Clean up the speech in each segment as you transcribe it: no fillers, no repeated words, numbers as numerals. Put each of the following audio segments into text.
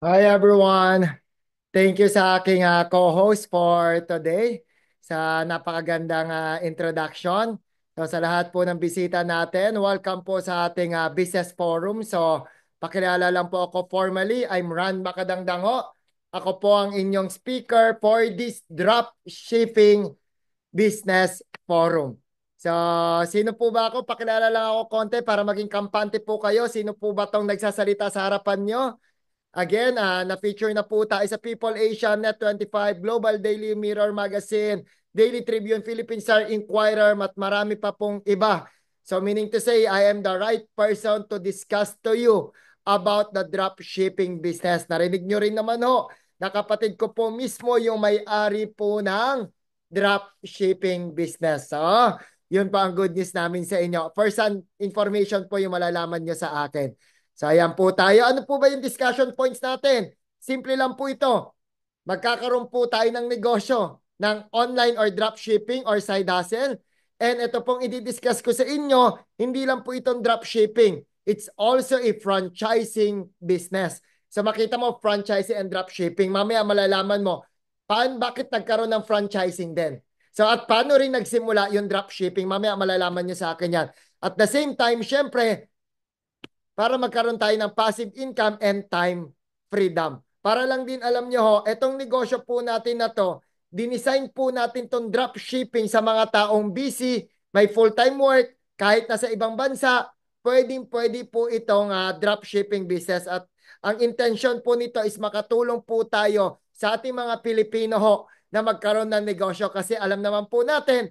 Hi everyone. Thank you sa aking co-host for today sa napakagandang introduction. So sa lahat po ng bisita natin, welcome po sa ating business forum. So pakilala lang po ako formally. I'm Ran Makadangdango. Ako po ang inyong speaker for this drop shipping business forum. So sino po ba ako? Pakilala lang ako konti para maging kampante po kayo. Sino po ba tong nagsasalita sa harapan nyo? Again, na-feature na po tayo sa People Asia, Net25, Global Daily Mirror Magazine, Daily Tribune, Philippine Star Inquirer, at marami pa pong iba. So meaning to say, I am the right person to discuss to you about the drop shipping business. Narinig nyo rin naman ho, na kapatid ko po mismo yung may-ari po ng drop shipping business. So, yun pa ang good news namin sa inyo. First hand information po yung malalaman nyo sa akin. So ayan po tayo. Ano po ba yung discussion points natin? Simple lang po ito. Magkakaroon po tayo ng negosyo ng online or dropshipping or side hustle. And ito pong i-discuss ko sa inyo, hindi lang po itong dropshipping. It's also a franchising business. So makita mo, franchising and dropshipping. Mamaya malalaman mo, bakit nagkaroon ng franchising din? So at paano rin nagsimula yung dropshipping? Mamaya malalaman nyo sa akin yan. At the same time, syempre, para magkaroon tayo ng passive income and time freedom. Para lang din alam nyo ho, etong negosyo po natin na to, dinisign po natin tong dropshipping sa mga taong busy, may full-time work, kahit nasa ibang bansa, pwede po itong dropshipping business. At ang intention po nito is makatulong po tayo sa ating mga Pilipino ho na magkaroon ng negosyo. Kasi alam naman po natin,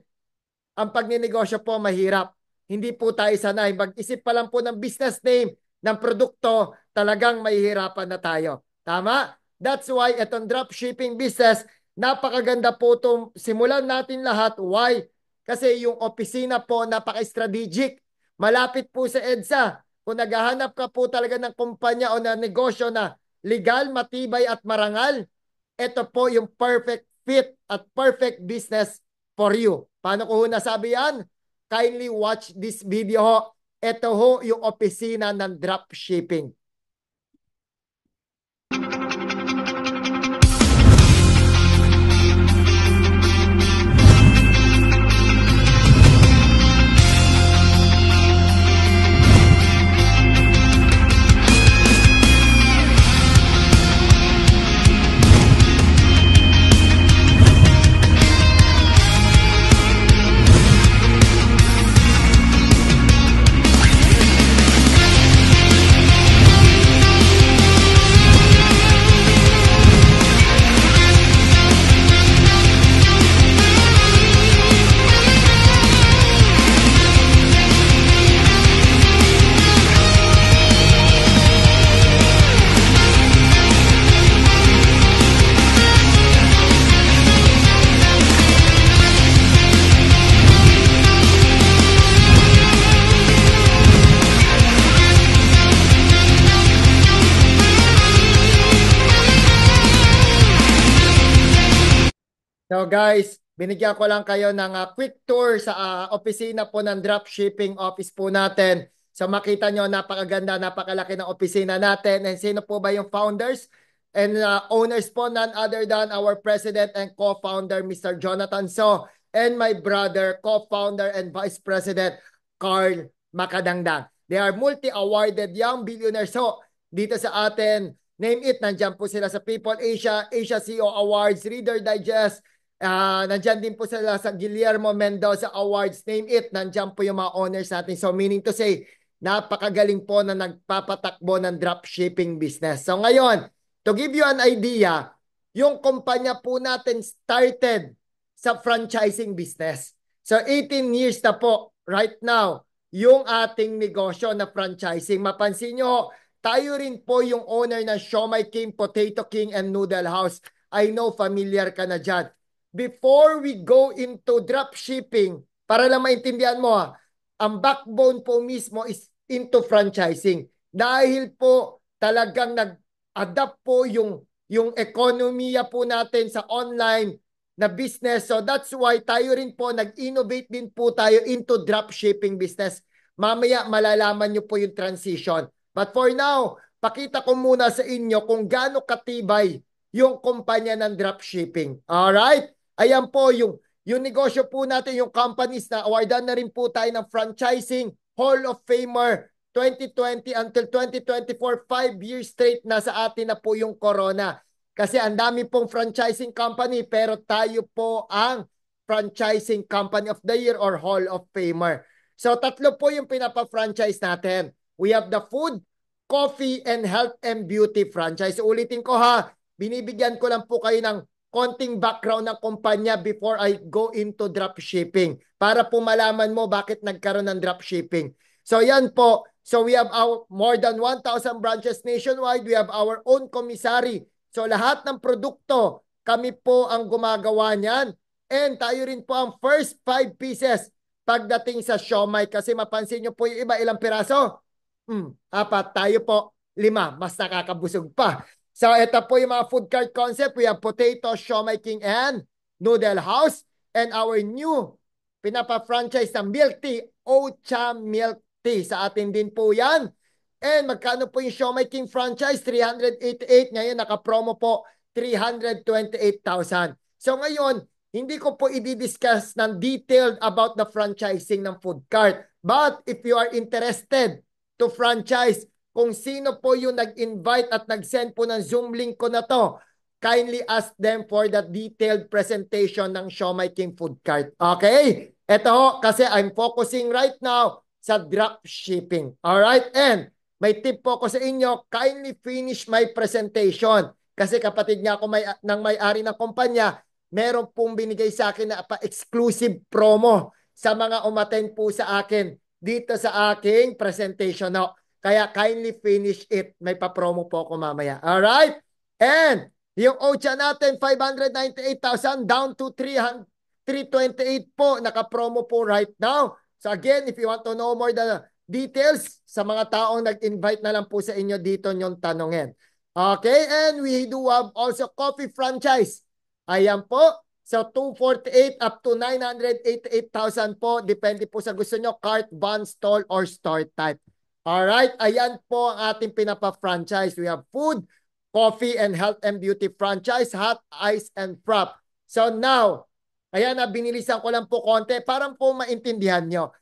ang pagninegosyo po mahirap. Hindi po tayo sanay. Mag-isip pa lang po ng business name, ng produkto, talagang mahihirapan na tayo. Tama? That's why itong dropshipping business, napakaganda po itong simulan natin lahat. Why? Kasi yung opisina po napaka-strategic. Malapit po sa EDSA. Kung naghahanap ka po talaga ng kumpanya o na negosyo na legal, matibay at marangal, ito po yung perfect fit at perfect business for you. Paano ko ho nasabi yan? Kindly watch this video ho. Ito ho yung opisina ng dropshipping. So guys, binigyan ko lang kayo ng quick tour sa opisina po ng dropshipping office po natin. So makita nyo, napakaganda, napakalaki ng opisina natin. And sino po ba yung founders and owners po? None other than our president and co-founder, Mr. Jonathan So, and my brother, co-founder and vice president, Carl Makadangdang. They are multi-awarded young billionaires. So, dito sa atin, name it, nandyan po sila sa People Asia, Asia CEO Awards, Reader Digest, nandyan din po sila sa Guillermo Mendoza Awards, name it, nandyan po yung mga owners natin. So meaning to say, napakagaling po na nagpapatakbo ng dropshipping business. So ngayon, to give you an idea, yung kumpanya po natin started sa franchising business. So 18 years na po right now yung ating negosyo na franchising. Mapansin nyo, tayo rin po yung owner ng Siomai King, Potato King, and Noodle House. I know familiar ka na dyan. Before we go into dropshipping, para lang maintindihan mo ang backbone po mismo is into franchising. Dahil po talagang nag-adapt po yung ekonomiya po natin sa online na business. So that's why tayo rin po nag-innovate din po tayo into dropshipping business. Mamaya malalaman nyo po yung transition. But for now, pakita ko muna sa inyo kung gaano katibay yung kumpanya ng dropshipping. Alright? Ayan po yung negosyo po natin, yung companies na awardan na rin po tayo ng franchising Hall of Famer 2020 until 2024, 5 years straight na sa atin na po yung corona. Kasi ang dami pong franchising company pero tayo po ang franchising company of the year or Hall of Famer. So tatlo po yung pinapa-franchise natin. We have the food, coffee, and health and beauty franchise. So, ulitin ko ha, binibigyan ko lang po kayo ng konting background ng kumpanya before I go into dropshipping para po malaman mo bakit nagkaroon ng dropshipping. So yan po. So we have our more than 1,000 branches nationwide. We have our own commissary. So lahat ng produkto, kami po ang gumagawa niyan. And tayo rin po ang first 5 pieces pagdating sa siomai. Kasi mapansin nyo po yung iba, ilang piraso? 4. Tayo po, 5. Mas nakakabusog pa. So, ito po yung mga food cart concept. We have Potato, Siomai King, and Noodle House. And our new pinapa-franchise na milk tea, Ocha Milk Tea. Sa atin din po yan. And magkano po yung Siomai King franchise? 388. Ngayon, naka-promo po, 328,000. So, ngayon, hindi ko po i-discuss ng detailed about the franchising ng food cart. But if you are interested to franchise, kung sino po yung nag-invite at nag-send po ng Zoom link ko na to, kindly ask them for the detailed presentation ng Siomai King Food Cart. Okay? Ito ho, kasi I'm focusing right now sa dropshipping. Alright? And may tip po ko sa inyo, kindly finish my presentation. Kasi kapatid niya ako ng may-ari ng kumpanya, meron pong binigay sa akin na pa-exclusive promo sa mga umattend po sa akin dito sa aking presentation. No? Kaya kindly finish it. May pa-promo po ako mamaya. Alright? And yung Ocha natin, 598,000 down to 328 po. Naka-promo po right now. So again, if you want to know more the details, sa mga taong nag-invite na lang po sa inyo dito nyong tanongin. Okay? And we do have also coffee franchise. Ayan po. So 248 up to 988,000 po. Depende po sa gusto nyo. Cart, van, stall, or store type. Alright, ayan po ang ating pinapa-franchise. We have food, coffee, and health and beauty franchise, hot, ice, and frap. So now, ayan na, binilisan ko lang po konti. Parang po maintindihan nyo.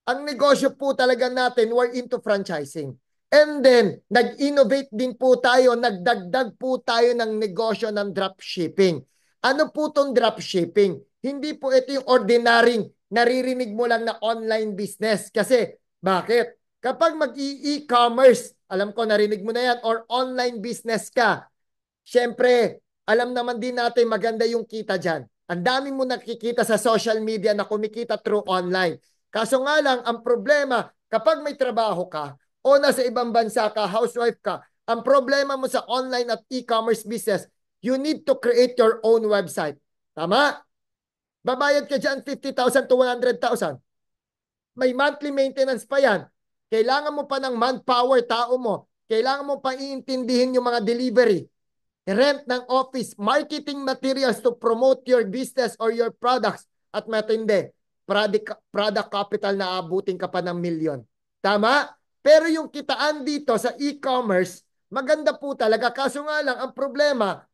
Ang negosyo po talaga natin, we're into franchising. And then, nag-innovate din po tayo, nagdagdag po tayo ng negosyo ng dropshipping. Ano po itong dropshipping? Hindi po ito yung ordinaryong naririnig mo lang na online business. Kasi, bakit? Kapag mag-e-commerce, alam ko narinig mo na yan, or online business ka, syempre, alam naman din natin maganda yung kita dyan. Ang dami mo nakikita sa social media na kumikita through online. Kaso nga lang, ang problema, kapag may trabaho ka, o nasa ibang bansa ka, housewife ka, ang problema mo sa online at e-commerce business, you need to create your own website. Tama? Babayad ka dyan 50,000 to 100,000. May monthly maintenance pa yan. Kailangan mo pa ng manpower, tao mo. Kailangan mo pa iintindihin yung mga delivery, rent ng office, marketing materials to promote your business or your products. At matindi, product capital na abutin ka pa ng milyon. Tama? Pero yung kitaan dito sa e-commerce, maganda po talaga. Kaso nga lang, ang problema,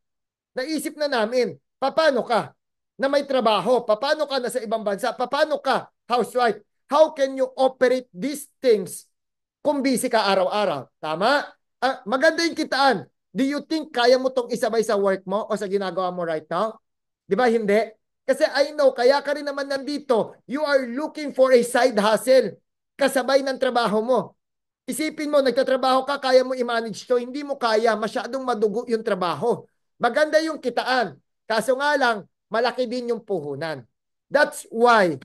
naisip na namin, paano ka na may trabaho? Paano ka na sa ibang bansa? Paano ka housewife? How can you operate these things kung busy ka araw-araw? Tama? Maganda yung kitaan. Do you think kaya mo tong isabay sa work mo o sa ginagawa mo right now? Di ba hindi? Kasi I know, kaya ka rin naman nandito. You are looking for a side hustle kasabay ng trabaho mo. Isipin mo, nagtatrabaho ka, kaya mo i-manage to. Hindi mo kaya, masyadong madugo yung trabaho. Maganda yung kitaan. Kaso nga lang, malaki din yung puhunan. That's why,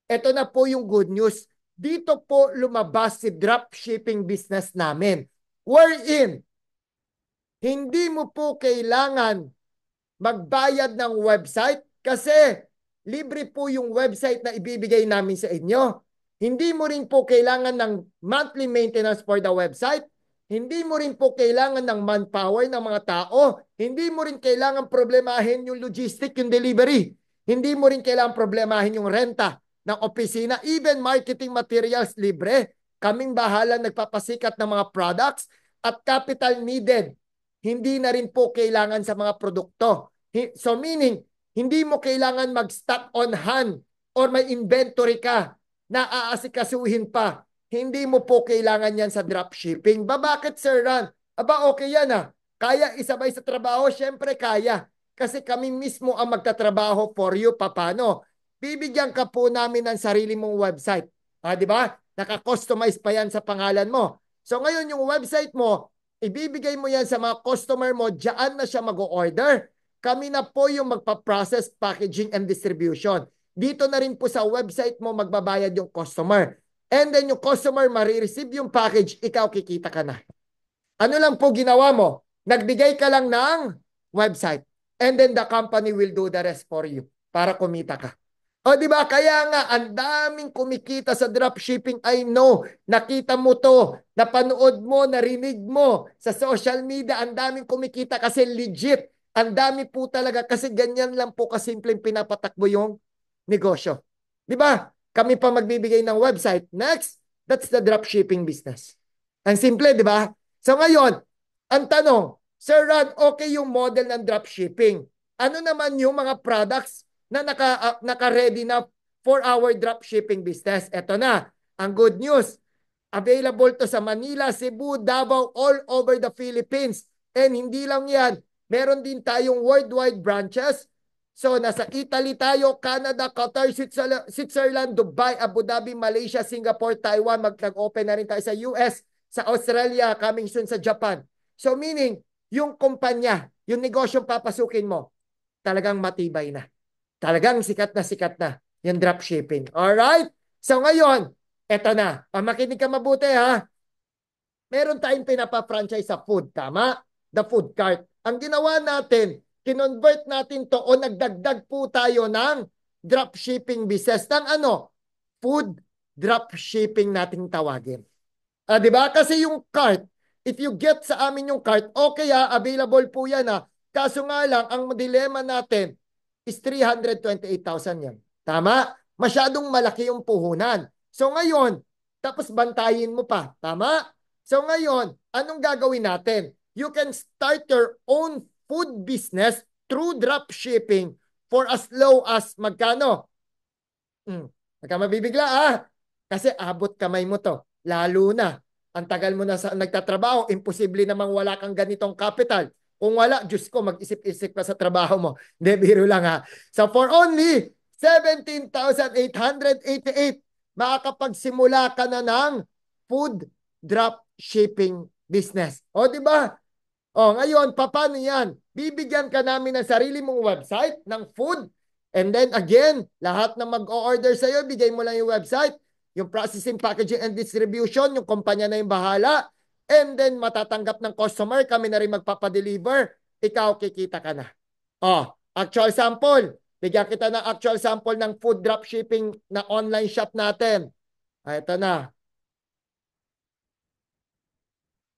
ito na po yung good news. Dito po lumabas si dropshipping business namin. Wherein, hindi mo po kailangan magbayad ng website kasi libre po yung website na ibibigay namin sa inyo. Hindi mo rin po kailangan ng monthly maintenance for the website. Hindi mo rin po kailangan ng manpower ng mga tao. Hindi mo rin kailangan problemahin yung logistic, yung delivery. Hindi mo rin kailangan problemahin yung renta ng opisina. Even marketing materials libre. Kaming bahala nagpapasikat ng mga products. at capital needed. Hindi na rin po kailangan sa mga produkto. So meaning, hindi mo kailangan mag-stock on hand or may inventory ka na aasikasuhin pa. Hindi mo po kailangan yan sa dropshipping. Bakit, Sir Ran? Okay yan ah. Kaya isabay sa trabaho? Siyempre kaya. Kasi kami mismo ang magtatrabaho for you. Paano? Bibigyan ka po namin ng sarili mong website. Di ba? Naka-customize pa yan sa pangalan mo. So ngayon yung website mo, ibibigay mo yan sa mga customer mo, diyan na siya mag-order. Kami na po yung magpa-process, packaging, and distribution. Dito na rin po sa website mo magbabayad yung customer. And then yung customer marireceive yung package, ikaw kikita ka na. Ano lang po ginawa mo? Nagbigay ka lang ng website. And then the company will do the rest for you para kumita ka. O di ba? Kaya nga, ang daming kumikita sa dropshipping. I know, nakita mo to, napanood mo, narinig mo sa social media, ang daming kumikita kasi legit. Ang dami po talaga kasi ganyan lang po kasimpleng pinapatakbo yung negosyo. Di ba? Kami pa magbibigay ng website. Next, that's the dropshipping business. Ang simple, di ba? So ngayon, ang tanong, Sir Rod, okay yung model ng dropshipping. Ano naman yung mga products na naka-ready na for our dropshipping business? Ito na, ang good news. Available to sa Manila, Cebu, Davao, all over the Philippines. And hindi lang yan, meron din tayong worldwide branches. So, nasa Italy tayo, Canada, Qatar, Switzerland, Dubai, Abu Dhabi, Malaysia, Singapore, Taiwan. Mag-open na rin tayo sa US, sa Australia, coming soon sa Japan. So, meaning, yung kumpanya, yung negosyong papasukin mo, talagang matibay na. Talagang sikat na yung dropshipping. Alright? So, ngayon, eto na. Makinig ka mabuti ha. Meron tayong pinapa-franchise sa food, tama? The food cart. Ang ginawa natin, kinonvert natin to o nagdagdag po tayo ng dropshipping business ng ano? Food dropshipping nating tawagin. Di ba? Kasi yung cart, if you get sa amin yung cart, okay available po yan Kaso nga lang, ang dilema natin is 328,000 yan. Tama? Masyadong malaki yung puhunan. So ngayon, tapos bantayin mo pa. Tama? So ngayon, anong gagawin natin? You can start your own food business through dropshipping for as low as magkano? Huwag ka mabibigla Kasi abot kamay mo to. Lalo na, ang tagal mo na sa nagtatrabaho, imposible namang wala kang ganitong capital. Kung wala, Diyos ko, mag-isip-isip pa sa trabaho mo. Hindi, biro lang So for only 17,888, makakapagsimula ka na ng food drop shipping business. O, di ba? O, ngayon, paano yan? Bibigyan ka namin ng sarili mong website ng food. And then again, lahat na mag-o-order sa'yo, bigay mo lang yung website, yung processing, packaging, and distribution, yung kumpanya na yung bahala. And then matatanggap ng customer, kami na rin magpapadeliver, ikaw kikita ka na. Actual sample. Bigyan kita ng actual sample ng food dropshipping na online shop natin. Ito na.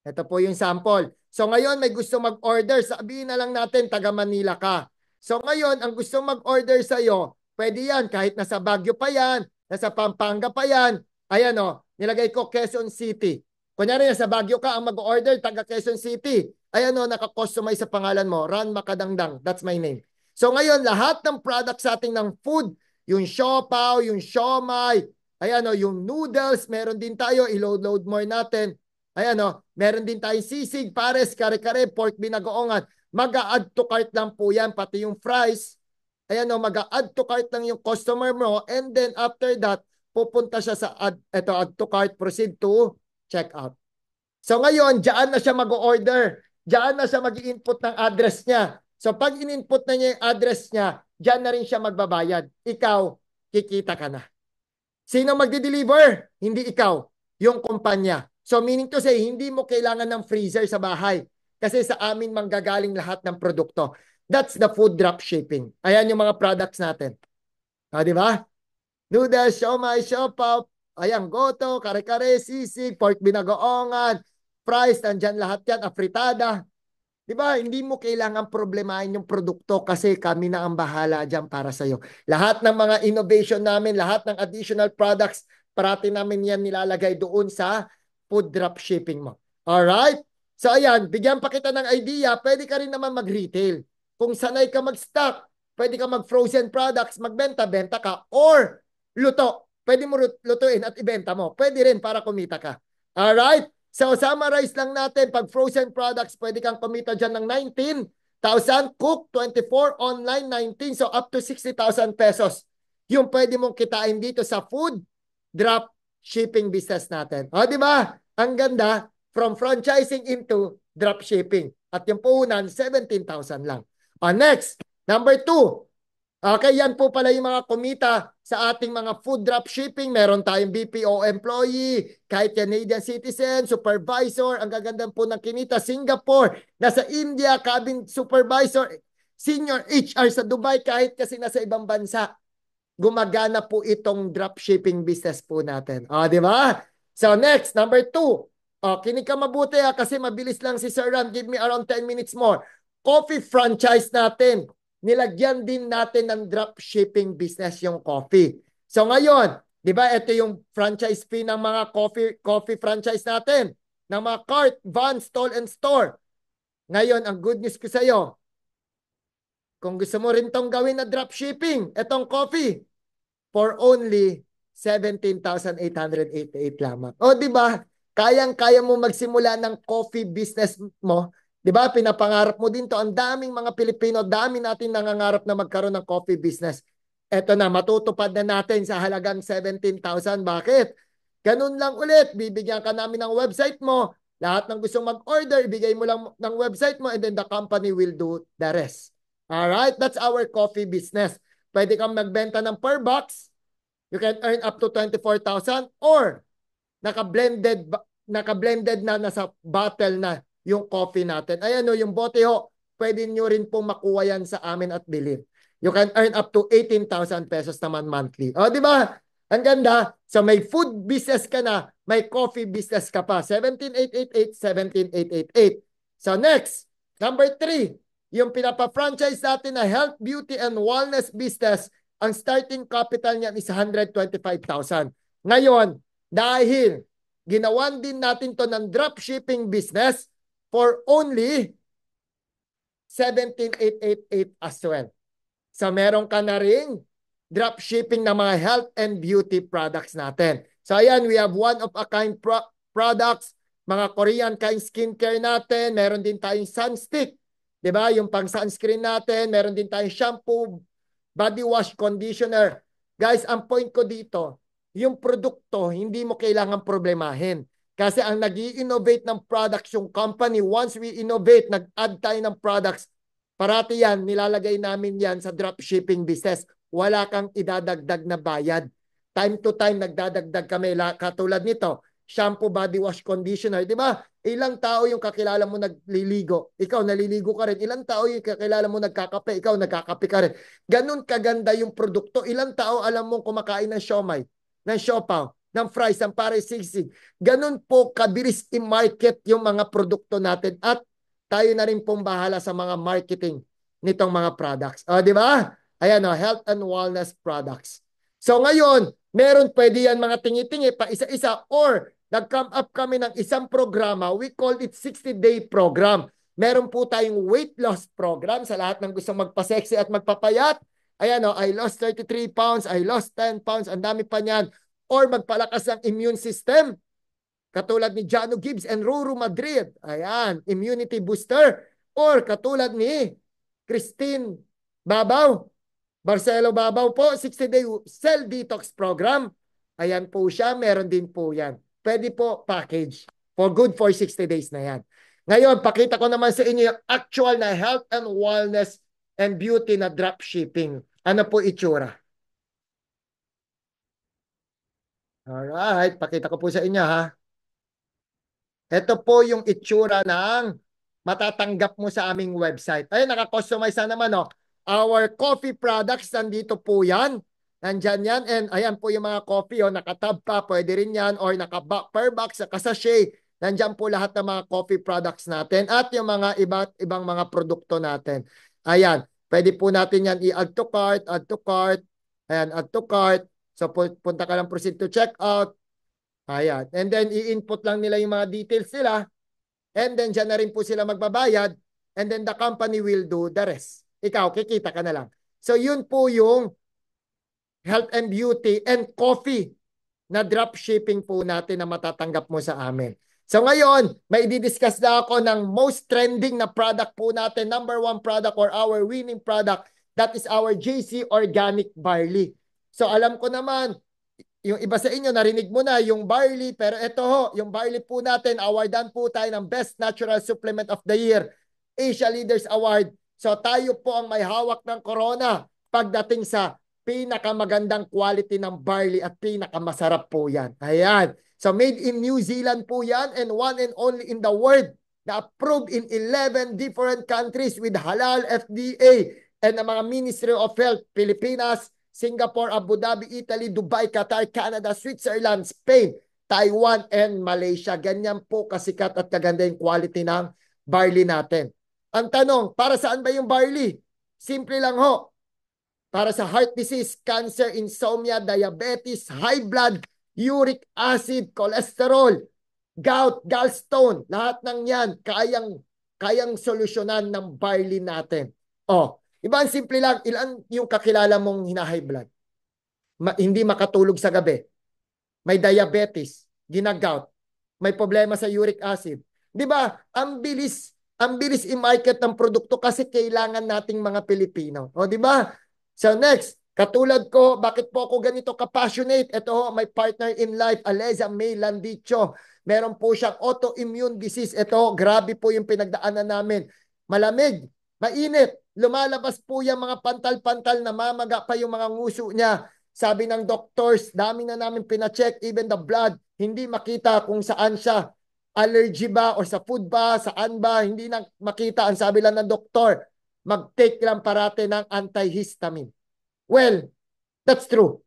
Ito po yung sample. So ngayon may gusto mag-order, sabihin na lang natin taga Manila ka. So ngayon ang gusto mag-order sa iyo, pwede yan kahit nasa Baguio pa yan, nasa Pampanga pa yan. Ayan nilagay ko Quezon City. Kunyari nasa Baguio ka ang mag-order taga Quezon City. Ayan naka-customize sa pangalan mo, Ran Makadangdang. That's my name. So ngayon lahat ng products sa ating ng food, yung siopaw, yung siomai, ayan yung noodles, meron din tayo, i-load more natin. Ayan meron din tayong sisig, pares, kare-kare, pork binagoongan. Mag-a-add to cart lang po yan, pati yung fries. Ayan mag-a-add to cart lang yung customer mo and then after that, pupunta siya sa add to cart, proceed to check out. So ngayon, diyan na siya mag-order. Diyan na siya mag-input ng address niya. So pag in-input na niya yung address niya, diyan na rin siya magbabayad. Ikaw, kikita ka na. Sino magdi-deliver? Hindi ikaw, yung kumpanya. So meaning to say, hindi mo kailangan ng freezer sa bahay kasi sa amin manggagaling lahat ng produkto. That's the food drop shipping. Ayan yung mga products natin. Di ba? Noodles, siomai, siopaw, ayan, goto, kare-kare, sisig, pork binagoongan, fries, nandyan lahat yan, afritada. Di ba? Hindi mo kailangan problemahin yung produkto kasi kami na ang bahala dyan para sa'yo. Lahat ng mga innovation namin, lahat ng additional products, parati namin yan nilalagay doon sa food drop shipping mo. Alright? So ayan, bigyan pa kita ng idea, pwede ka rin naman mag-retail. Kung sanay ka mag-stock, pwede ka mag-frozen products, magbenta-benta ka, or luto. Pwede mo lutuin at ibenta mo. Pwede rin para kumita ka. Alright? So summarize lang natin, pag frozen products, pwede kang kumita dyan ng 19,000, cook 24, online 19, so up to 60,000 pesos. Yung pwede mong kitain dito sa food drop shipping business natin. O, di ba? Ang ganda, from franchising into drop shipping. At yung puhunan, 17,000 lang. O, next, number 2. Okay, yan po pala yung mga kumita sa ating mga food drop shipping. Meron tayong BPO employee, kahit Canadian citizen, supervisor, ang gaganda po ng kinita, Singapore, nasa India, cabin supervisor, senior HR sa Dubai, kahit kasi nasa ibang bansa. Gumagana po itong dropshipping business po natin. O, di ba? So, next, number 2. O, kinig ka mabuti kasi mabilis lang si Sir Ram. Give me around 10 minutes more. Coffee franchise natin. Nilagyan din natin ng dropshipping business yung coffee. So, ngayon, di ba, ito yung franchise fee ng mga coffee franchise natin. Ng mga cart, van, stall, and store. Ngayon, ang good news ko sa iyo, kung gusto mo rin tong gawin na dropshipping, itong coffee, for only 17,888 lamang. O, di ba? Kayang-kaya mo magsimula ng coffee business mo. Di ba? Pinapangarap mo din to. Ang daming mga Pilipino, dami natin nangangarap na magkaroon ng coffee business. Eto na, matutupad na natin sa halagang 17,000. Bakit? Ganun lang ulit. Bibigyan ka namin ng website mo. Lahat ng gustong mag-order, ibigay mo lang ng website mo and then the company will do the rest. Alright? That's our coffee business. Pwede kang magbenta ng per box. You can earn up to 24,000 or naka-blended na nasa bottle na yung coffee natin. Ayan o, yung bote ho, pwede nyo rin pong makuha yan sa amin at bilhin. You can earn up to 18,000 pesos naman monthly. O, di ba? Ang ganda. So may food business ka na, may coffee business ka pa. 17,888, 17,888. So next, number 3, yung pinapa-franchise natin na health, beauty, and wellness business, ang starting capital niyan is 125,000. Ngayon, dahil ginawan din natin to ng dropshipping business for only 17,888 as well. So meron ka na ring dropshipping ng mga health and beauty products natin. So ayan, we have one-of-a-kind products, mga Korean kind skincare natin, meron din tayong sunstick, di ba? Yung pang sunscreen natin, meron din tayong shampoo, body wash, conditioner. Guys, ang point ko dito, yung produkto, hindi mo kailangan problemahin. Kasi ang nag-i-innovate ng products yung company, once we innovate, nag-add tayo ng products, parati yan, nilalagay namin yan sa dropshipping business. Wala kang idadagdag na bayad. Time to time, nagdadagdag kami. Katulad nito, shampoo, body wash, conditioner. Di ba? Ilang tao yung kakilala mo nagliligo? Ikaw, naliligo ka rin. Ilang tao yung kakilala mo nagkakape? Ikaw, nagkakape ka rin. Ganun kaganda yung produkto. Ilang tao alam mong kumakain ng siomay, ng siopaw, ng fries, ng pare-sigsig. Ganun po kabilis i-market yung mga produkto natin at tayo na rin pong bahala sa mga marketing nitong mga products. O, di ba? Ayan o, health and wellness products. So ngayon, meron pwede yan mga tingi-tingi pa isa-isa or nag-come up kami ng isang programa. We call it 60-day program. Meron po tayong weight loss program sa lahat ng gustong magpa-sexy at magpapayat. Ayan o, I lost 33 pounds, I lost 10 pounds, ang dami pa niyan. Or magpalakas ng immune system. Katulad ni Jano Gibbs and Ruru Madrid. Ayan, immunity booster. Or katulad ni Christine Babaw. Barcelo Babaw po, 60-day cell detox program. Ayan po siya, meron din po yan. Pwede po package. For 60 days na yan. Ngayon, pakita ko naman sa inyo yung actual na health and wellness and beauty na dropshipping. Ano po itsura? Alright, pakita ko po sa inyo ha. Ito po yung itsura ng matatanggap mo sa aming website. Ayun, naka-customize na naman, oh. Our coffee products, nandito po yan. Nandyan yan. And ayan po yung mga coffee, oh. Nakatab pa, pwede rin yan. Or per box, sachet. Nandyan po lahat ng mga coffee products natin. At yung mga iba't ibang mga produkto natin. Ayan, pwede po natin yan i-add to cart, add to cart. Ayan, add to cart. So punta ka lang, proceed to checkout. Ayan. And then, i-input lang nila yung mga details nila. and then dyan na rin po sila magbabayad, and then the company will do the rest. Ikaw, kikita ka na lang. So yun po yung health and beauty and coffee na drop shipping po natin na matatanggap mo sa amin. So ngayon, may i-discuss na ako ng most trending na product po natin, number one product or our winning product, that is our JC Organic Barley. So alam ko naman, yung iba sa inyo, narinig mo na yung barley, pero ito ho, yung barley po natin, awardan po tayo ng Best Natural Supplement of the Year, Asia Leaders Award. So tayo po ang may hawak ng corona pagdating sa pinakamagandang quality ng barley at pinakamasarap po yan. Ayan. So made in New Zealand po yan and one and only in the world na approved in 11 different countries with halal FDA and ang mga Ministry of Health, Pilipinas, Singapore, Abu Dhabi, Italy, Dubai, Qatar, Canada, Switzerland, Spain, Taiwan, and Malaysia. Ganyan po kasikat at kaganda yung quality ng barley natin. Ang tanong, para saan ba yung barley? Simple lang ho. Para sa heart disease, cancer, insomnia, diabetes, high blood, uric acid, cholesterol, gout, gallstone, lahat ng yan kayang solusyonan ng barley natin. Oh, iba ang simple lang, ilan yung kakilala mong hina-high blood? Hindi makatulog sa gabi. May diabetes, ginagout, may problema sa uric acid. 'Di ba? Ang bilis i-market ng produkto kasi kailangan nating mga Pilipino. O 'di ba? So next, katulad ko, bakit po ako ganito ka-passionate? Ito, my partner in life, Aleza May Landicho. Meron po siyang autoimmune disease. Ito, grabe po yung pinagdaanan namin. Malamig, mainit, lumalabas po yung mga pantal-pantal, namamaga pa yung mga nguso niya. Sabi ng doctors, dami na namin pina-check, even the blood, hindi makita kung saan siya. Allergy ba o sa food ba, saan ba, hindi na makita. Ang sabi lang ng doktor, mag-take lang parate ng antihistamine. Well, that's true.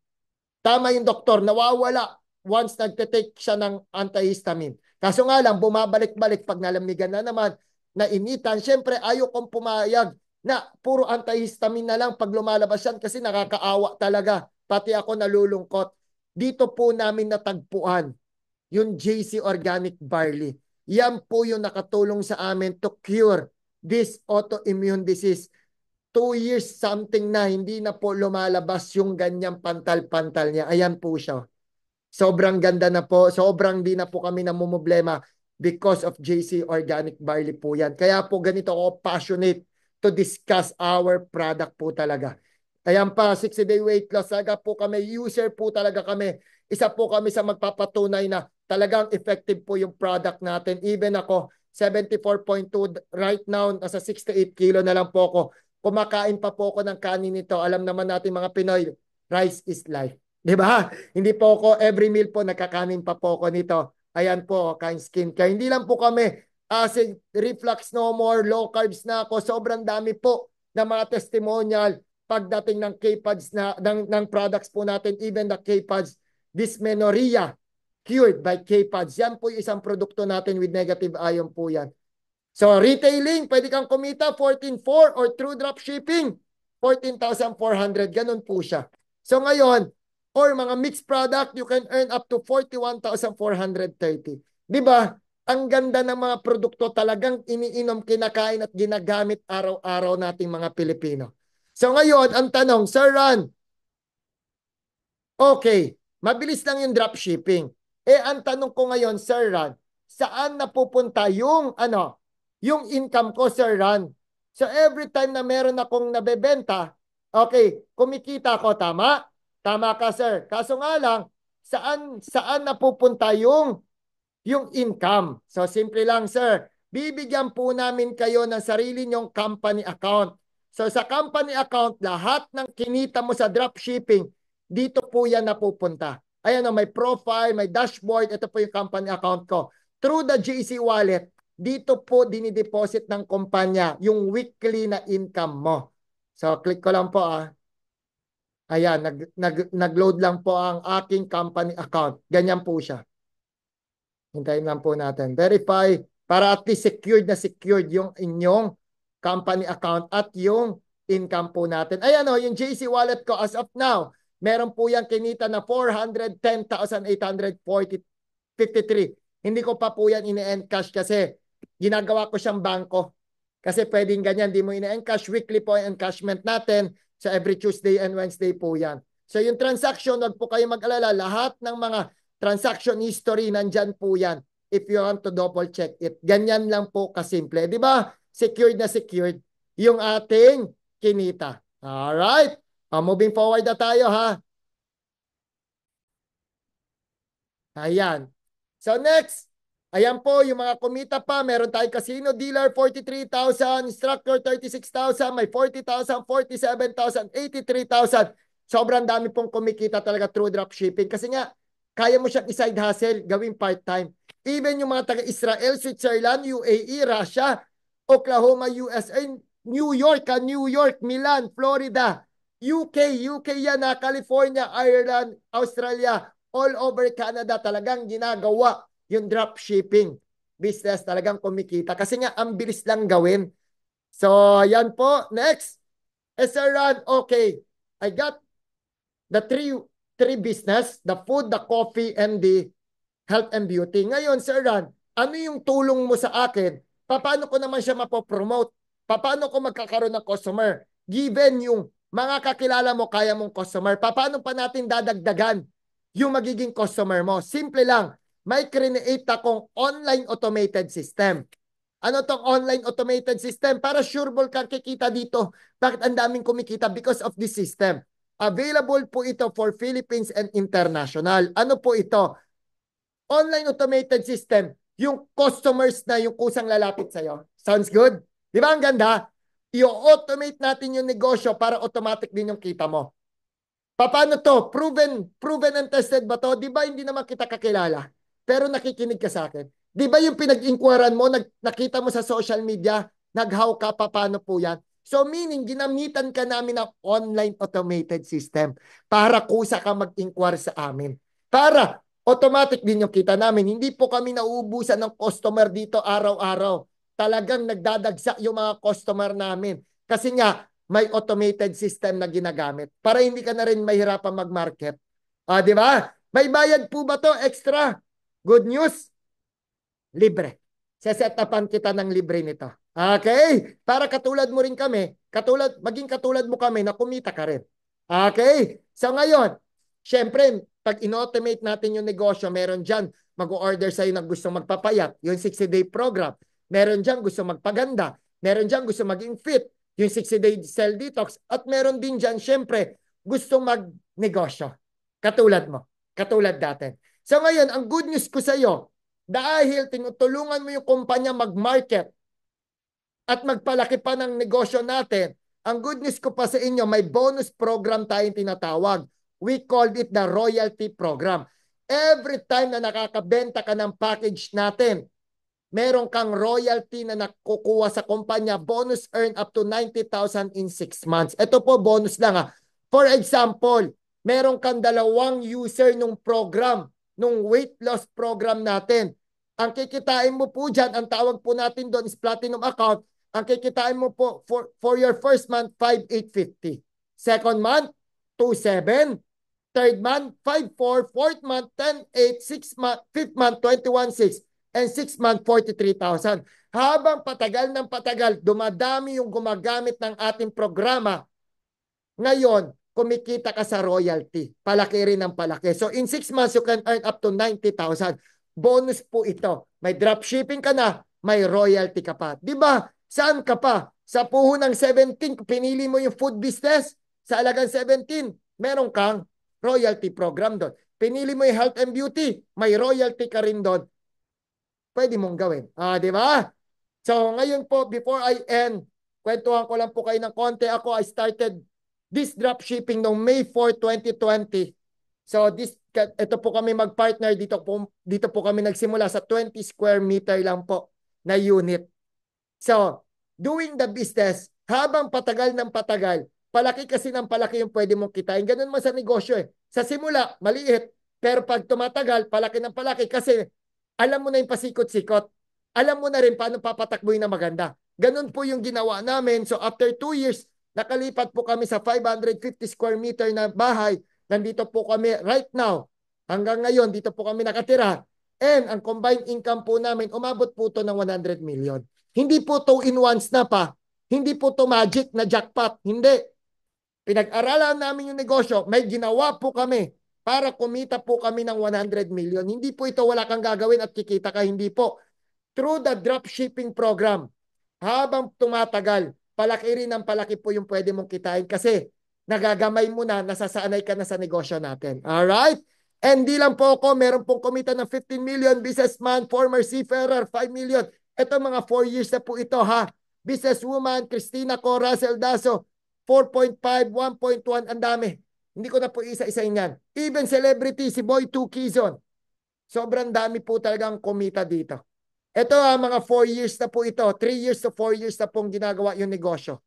Tama yung doktor, nawawala once nagte-take siya ng antihistamine. Kaso nga lang, bumabalik-balik pag nalamigan na naman, nainitan. Siyempre, ayaw kong pumayag na puro antihistamine na lang pag lumalabas yan kasi nakakaawa talaga. Pati ako nalulungkot. Dito po namin natagpuan yung JC Organic Barley. Yan po yung nakatulong sa amin to cure this autoimmune disease. 2 years something na hindi na po lumalabas yung ganyang pantal-pantal niya. Ayan po siya. Sobrang ganda na po. Sobrang di na po kami namumblema because of JC Organic Barley po yan. Kaya po ganito ako passionate to discuss our product po talaga. Ayan pa, 60-day weight loss. Talaga po kami, user po talaga kami. Isa po kami sa magpapatunay na talagang effective po yung product natin. Even ako, 74.2 right now, nasa 68 kilo na lang po ako. Kumakain pa po ako ng kanin nito. Alam naman natin mga Pinoy, rice is life. Diba? Hindi po ako, every meal po, nakakanin pa po ako nito. Ayan po, kain skincare. Hindi lang po kami, acid reflux no more, low carbs na ako. Sobrang dami po na mga testimonial pagdating ng K-Pads ng products po natin, even the K-Pads dysmenorrhea cured by K-Pads. Yan po yung isang produkto natin with negative ion po yan. So retailing, pwede kang kumita 14,400 or through drop shipping 14,400. Ganun po siya. So ngayon, or mga mixed product, you can earn up to 41,430. Di ba? Ang ganda ng mga produkto talagang iniinom, kinakain at ginagamit araw-araw nating mga Pilipino. So ngayon, ang tanong, Sir Ron, okay, mabilis lang yung drop shipping. Ang tanong ko ngayon, Sir Ron, saan napupunta yung yung income ko, Sir Ron? So every time na meron akong nabebenta, okay, kumikita ko, tama? Tama ka, sir. Kaso nga lang, saan napupunta yung income? So simple lang, sir. Bibigyan po namin kayo ng sarili nyong company account. So sa company account, lahat ng kinita mo sa dropshipping, dito po yan napupunta. Ayan o, may profile, may dashboard. Ito po yung company account ko. Through the JC Wallet, dito po dinideposit ng kumpanya yung weekly na income mo. So click ko lang po Ayan, nag-load lang po ang aking company account. Ganyan po siya. Hintayin lang po natin. Verify para at least secured yung inyong company account at yung income po natin. Ayan yung JC Wallet ko as of now, meron po yung kinita na 410,853. Hindi ko pa po yan ini-encash kasi ginagawa ko siyang bangko. Kasi pwedeng ganyan, di mo ina-encash. Weekly po ang encashment natin. So every Tuesday and Wednesday po yan. So yung transaction, wag po kayo mag-alala. Lahat ng mga transaction history, nandyan po yan. If you want to double check it. Ganyan lang po kasimple. Di ba? Secured na secured yung ating kinita. Alright? Moving forward na tayo ha. Ayan. So next, ayan po yung mga kumita pa. Meron tayong casino dealer 43,000, instructor 36,000, may 40,000, 47,000, 83,000. Sobrang dami pong kumikita talaga through dropshipping kasi nga kaya mo siyang side hustle, gawing part-time. Even yung mga taga-Israel, Switzerland, UAE, Russia, Oklahoma, USA, New York, Milan, Florida, UK yan na, California, Ireland, Australia, all over Canada talagang ginagawa yung dropshipping business, talagang kumikita. Kasi nga, ang bilis lang gawin. So, yan po. Next. Sir Ron, okay. I got the three business, the food, the coffee, and the health and beauty. Ngayon, Sir Ron, ano yung tulong mo sa akin? Paano ko naman siya mapopromote? Paano ko magkakaroon ng customer? Given yung mga kakilala mo, kaya mong customer, paano pa natin dadagdagan yung magiging customer mo? Simple lang, may create akong online automated system. Ano tong online automated system? Para sureball kang kikita dito. Bakit ang daming kumikita? Because of this system. Available po ito for Philippines and international. Ano po ito? Online automated system. Yung customers na yung kusang lalapit sa'yo. Sounds good? Di ba ang ganda? I-automate natin yung negosyo para automatic din yung kita mo. Paano to? Proven and tested ba to? Di ba hindi naman kita kakilala? Pero nakikinig ka sa akin. Di ba yung pinag-inquiran mo, nakita mo sa social media, nag-how ka, paano po yan? So meaning, ginamitan ka namin ng online automated system para kusa ka mag-inquire sa amin. Para automatic din yung kita namin. Hindi po kami nauubusan ng customer dito araw-araw. Talagang nagdadagsa yung mga customer namin. Kasi nga, may automated system na ginagamit para hindi ka na rin mahirapan mag-market. Di ba? May bayad po ba to extra? Good news, libre. Set upan kita ng libre nito. Okay? Para katulad mo rin kami, maging katulad mo kami na kumita ka rin. Okay? So ngayon, syempre, pag in-automate natin yung negosyo, meron dyan mag-order sa'yo na gusto magpapayat, yung 60-day program. Meron dyan gusto magpaganda. Meron dyan gusto maging fit, yung 60-day cell detox. At meron din dyan, syempre, gusto magnegosyo. Katulad mo. Katulad natin. So ngayon, ang good news ko sa'yo, dahil tinutulungan mo yung kumpanya mag-market at magpalaki pa ng negosyo natin, ang good news ko pa sa inyo, may bonus program tayong tinatawag. We called it the royalty program. Every time na nakakabenta ka ng package natin, meron kang royalty na nakukuha sa kumpanya, bonus earn up to 90,000 in 6 months. Ito po, bonus lang ha. For example, meron kang 2 user nung program, nung weight loss program natin. Ang kikitain mo po dyan, ang tawag po natin doon is platinum account. Ang kikitain mo po for your first month, 5,850. Second month, 2,700. Third month, 5,400. Fourth month, 10,800. Sixth month, fifth month, 21,600. And 6 month, 43,000. Habang patagal ng patagal, dumadami yung gumagamit ng ating programa. Ngayon, kumikita ka sa royalty. Palaki rin ng palaki. So in 6 months, you can earn up to 90,000. Bonus po ito. May dropshipping ka na, may royalty ka pa. Di ba? Saan ka pa? Sa puhunang 17, pinili mo yung food business, sa alagang 17, meron kang royalty program doon. Pinili mo yung health and beauty, may royalty ka rin doon. Pwede mong gawin. Di ba? So, ngayon po, before I end, kwentuhan ko lang po kayo ng konti. Ako, I started this dropshipping noong May 4, 2020. So, ito po kami mag-partner. Dito po kami nagsimula sa 20 square meter lang po na unit. So, doing the business, habang patagal ng patagal, palaki kasi ng palaki yung pwede mong kitain. Ganun man sa negosyo eh. Sa simula, maliit. Pero pag tumatagal, palaki ng palaki kasi alam mo na yung pasikot-sikot. Alam mo na rin paano papatakbuhin na maganda. Ganun po yung ginawa namin. So after 2 years, nakalipat po kami sa 550 square meter na bahay. Nandito po kami right now. Hanggang ngayon, dito po kami nakatira. And ang combined income po namin, umabot po to ng 100 million. Hindi po to in ones na pa. Hindi po to magic na jackpot. Hindi. Pinag-aralan namin yung negosyo. May ginawa po kami para kumita po kami ng 100 million. Hindi po ito wala kang gagawin at kikita ka. Hindi po. Through the dropshipping program, habang tumatagal, palaki rin ng palaki po yung pwede mong kitain kasi nagagamay mo na, nasasanay ka na sa negosyo natin. Alright? And di lang po ako, meron pong kumita ng 15 million, businessman, former seafarer, 5 million. Ito mga 4 years na po ito ha. Businesswoman, Christina Co, Russell Daso, 4.5, 1.1, ang dami. Hindi ko na po isa-isahin yan. Even celebrity, si Boy 2 Kizon. Sobrang dami po talagang kumita dito. Ito mga 4 years na po ito. 3 years to 4 years na pong ginagawa yung negosyo.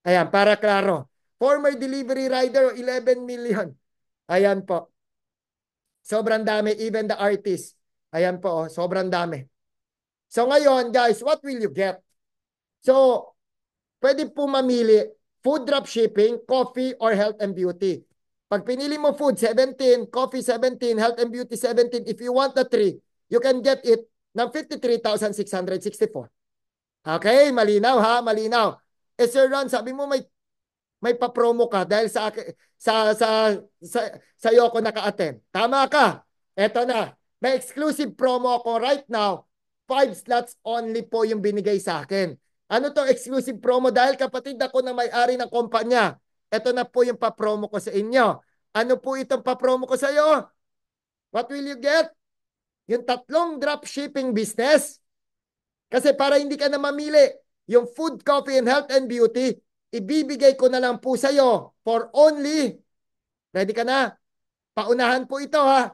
Ayan, para klaro. Former delivery rider, 11 million. Ayan po. Sobrang dami. Even the artist. Ayan po, sobrang dami. So ngayon, guys, what will you get? So, pwede po mamili food drop shipping, coffee, or health and beauty. Pag pinili mo food, 17, coffee, 17, health and beauty, 17. If you want the 3, you can get it ng 53,664. Okay, malinaw ha, malinaw. Sir Ron, sabi mo may pa-promo ka dahil sa iyo ako naka-attend. Tama ka. Eto na. May exclusive promo ako right now. 5 slots only po yung binigay sa akin. Ano to exclusive promo? Dahil kapatid ako na may-ari ng kumpanya. Ito na po yung pa-promo ko sa inyo. Ano po itong pa-promo ko sa iyo? What will you get? Yung 3 drop shipping business. Kasi para hindi ka na mamili, yung food, coffee, and health and beauty, ibibigay ko na lang po sa iyo for only, ready ka na? Paunahan po ito ha,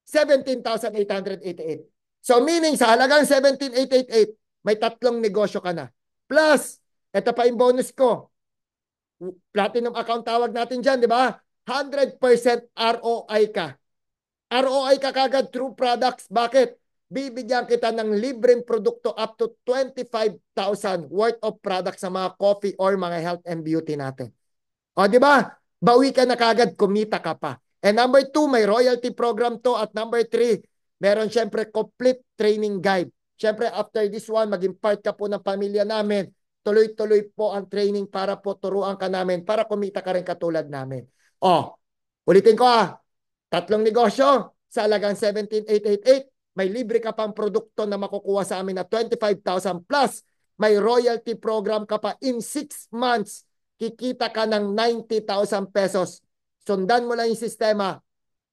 17,888. So meaning sa halagang 17,888, may 3 negosyo ka na. Plus, ito pa yung bonus ko. Platinum account tawag natin dyan, di ba? 100% ROI ka. ROI ka kagad through products. Bakit? Bibigyan kita ng libreng produkto up to 25,000 worth of products sa mga coffee or mga health and beauty natin. O, di ba? Bawi ka na kagad, kumita ka pa. And number 2, may royalty program to. At number 3, meron syempre complete training guide. Syempre, after this one, maging part ka po ng pamilya namin. Tuloy-tuloy po ang training para po turuan ka namin para kumita ka rin katulad namin. O, ulitin ko 3 negosyo sa halagang 17,888. May libre ka pang produkto na makukuha sa amin na 25,000 plus. May royalty program ka pa in 6 months. Kikita ka ng 90,000 pesos. Sundan mo lang yung sistema.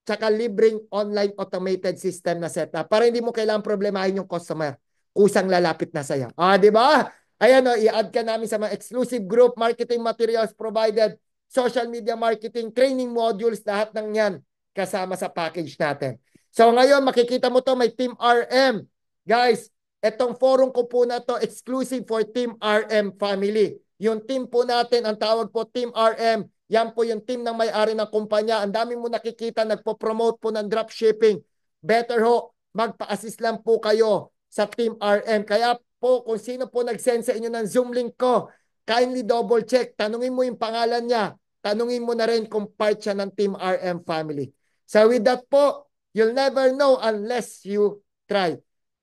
Tsaka libreng online automated system na setup para hindi mo kailangang problemahin yung customer. Kusang lalapit na sa'yo. Di ba? Ayan i-add ka namin sa mga exclusive group, marketing materials provided, social media marketing, training modules, lahat ng yan kasama sa package natin. So ngayon, makikita mo to may Team RM. Guys, etong forum ko po na to exclusive for Team RM family. Yung team po natin, ang tawag po Team RM, yan po yung team ng may-ari ng kumpanya. Ang dami mo nakikita, nagpo-promote po ng dropshipping. Better ho, magpa-assist lang po kayo sa Team RM. Kaya po, kung sino po nag-send sa inyo ng Zoom link ko, kindly double check. Tanungin mo yung pangalan niya. Tanungin mo na rin kung part siya ng Team RM family. So with that po, you'll never know unless you try.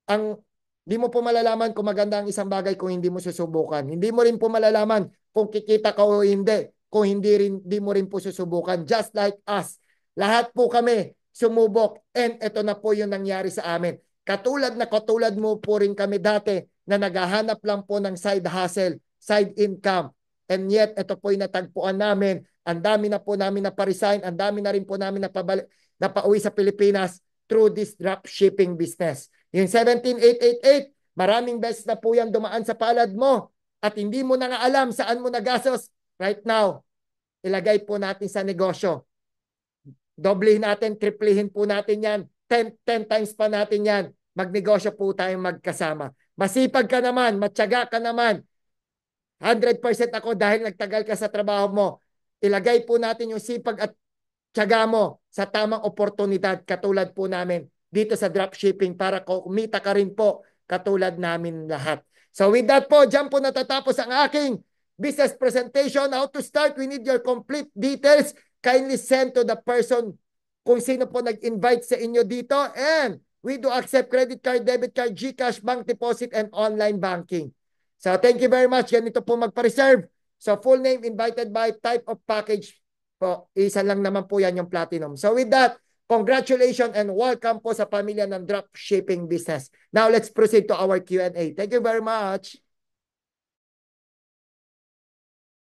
Hindi mo po malalaman kung maganda ang isang bagay kung hindi mo susubukan. Hindi mo rin po malalaman kung kikita ka o hindi kung hindi mo rin po susubukan. Just like us. Lahat po kami sumubok and ito na po yung nangyari sa amin. Katulad mo po rin kami dati na naghahanap lang po ng side hustle, side income. And yet, ito po yung natagpuan namin. Ang dami na po namin na-resign. Ang dami na rin po namin napauwi sa Pilipinas through this drop shipping business. Yung 17,888, maraming beses na po yan dumaan sa palad mo at hindi mo na nga alam saan mo nagastos. Right now, ilagay po natin sa negosyo. Doblehin natin, triplehin po natin yan. 10 times pa natin yan. Magnegosyo po tayong magkasama. Masipag ka naman, matyaga ka naman. 100% ako dahil nagtagal ka sa trabaho mo. Ilagay po natin yung sipag at tiyaga mo sa tamang oportunidad katulad po namin dito sa dropshipping para kumita ka rin po katulad namin lahat. So with that po, dyan po natatapos ang aking business presentation. How to start? We need your complete details. Kindly send to the person kung sino po nag-invite sa inyo dito. And We do accept credit card, debit card, GCash, bank deposit, and online banking. So thank you very much. Ganito po magpa-reserve. So full name, invited by, type of package po. Isa lang naman po yan yung platinum. So with that, congratulations and welcome po sa pamilya ng dropshipping business. Now let's proceed to our Q&A. Thank you very much.